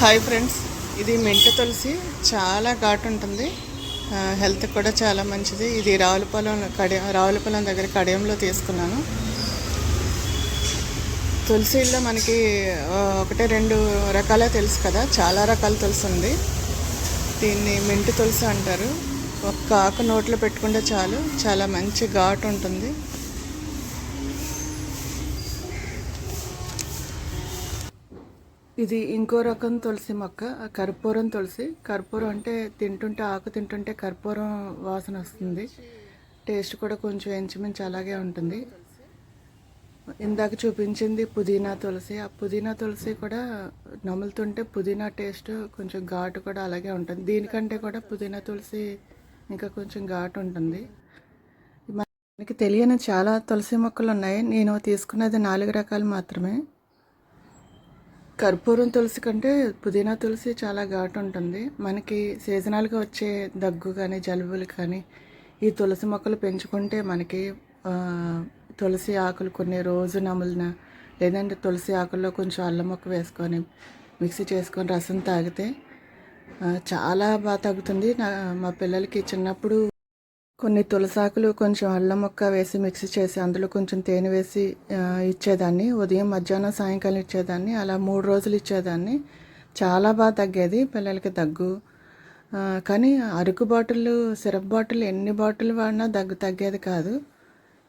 Hi friends, ఇది మెంటు తులసి చాలా ఘాటు ఉంటుంది. హెల్త్ కూడా చాలా మంచిది. ఇది రావులపాలెం దగ్గర కడియంలో తీసుకున్నాను. తులసిలో మనకి ఒకటే రెండు రకాలే తెలుసు కదా, చాలా రకాల తులసి ఉంది. దీన్ని మెంటు తులసి అంటారు. ఒక్క ఆకు నోట్లో పెట్టుకుంటే చాలు, చాలా మంచి ఘాటు ఉంటుంది. ఇది ఇంకో రకం తులసి మొక్క, కర్పూరం తులసి. కర్పూరం అంటే ఆకు తింటుంటే కర్పూరం వాసన వస్తుంది. టేస్ట్ కూడా కొంచెం ఇంచుమించు అలాగే ఉంటుంది. ఇందాక చూపించింది పుదీనా తులసి. ఆ పుదీనా తులసి కూడా నములుతుంటే పుదీనా టేస్ట్ కొంచెం ఘాటు కూడా అలాగే ఉంటుంది. దీనికంటే కూడా పుదీనా తులసి ఇంకా కొంచెం ఘాటు ఉంటుంది. మనకి తెలియని చాలా తులసి మొక్కలు ఉన్నాయి. నేను తీసుకున్నది 4 రకాలు మాత్రమే. కర్పూరం తులసి కంటే పుదీనా తులసి చాలా ఘాటు ఉంటుంది. మనకి సీజనల్గా వచ్చే దగ్గు కానీ జలుబులు కానీ ఈ తులసి మొక్కలు పెంచుకుంటే మనకి తులసి ఆకులు కొన్ని రోజు నములిన, లేదంటే తులసి ఆకుల్లో కొంచెం అల్లం మొక్క వేసుకొని మిక్సీ చేసుకొని రసం తాగితే చాలా బాగా తగ్గుతుంది. మా పిల్లలకి చిన్నప్పుడు కొన్ని తులసాకులు కొంచెం అల్లం ముక్క వేసి మిక్సీ చేసి అందులో కొంచెం తేనె వేసి ఇచ్చేదాన్ని. ఉదయం మధ్యాహ్నం సాయంకాలం ఇచ్చేదాన్ని. అలా 3 రోజులు ఇచ్చేదాన్ని. చాలా బాగా తగ్గేది పిల్లలకి దగ్గు. కానీ అరకు బాటిల్, సిరప్ బాటిల్ ఎన్ని బాటిల్ వాడినా దగ్గు తగ్గేది కాదు.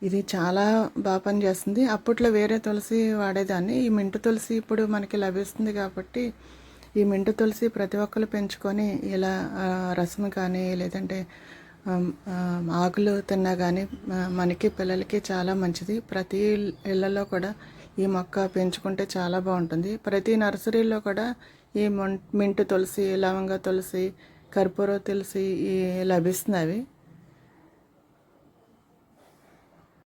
ఇది చాలా బాగా పనిచేస్తుంది. అప్పట్లో వేరే తులసి వాడేదాన్ని. ఈ మెంటు తులసి ఇప్పుడు మనకి లభిస్తుంది కాబట్టి ఈ మెంటు తులసి ప్రతి ఒక్కరు పెంచుకొని ఇలా రసం కానీ లేదంటే ఆకులు తిన్నా కానీ మనకి పిల్లలకి చాలా మంచిది. ప్రతి ఇళ్ళల్లో కూడా ఈ మొక్క పెంచుకుంటే చాలా బాగుంటుంది. ప్రతి నర్సరీలో కూడా ఈ మెంటు తులసి, లవంగ తులసి, కర్పూర తులసి లభిస్తున్నాయి.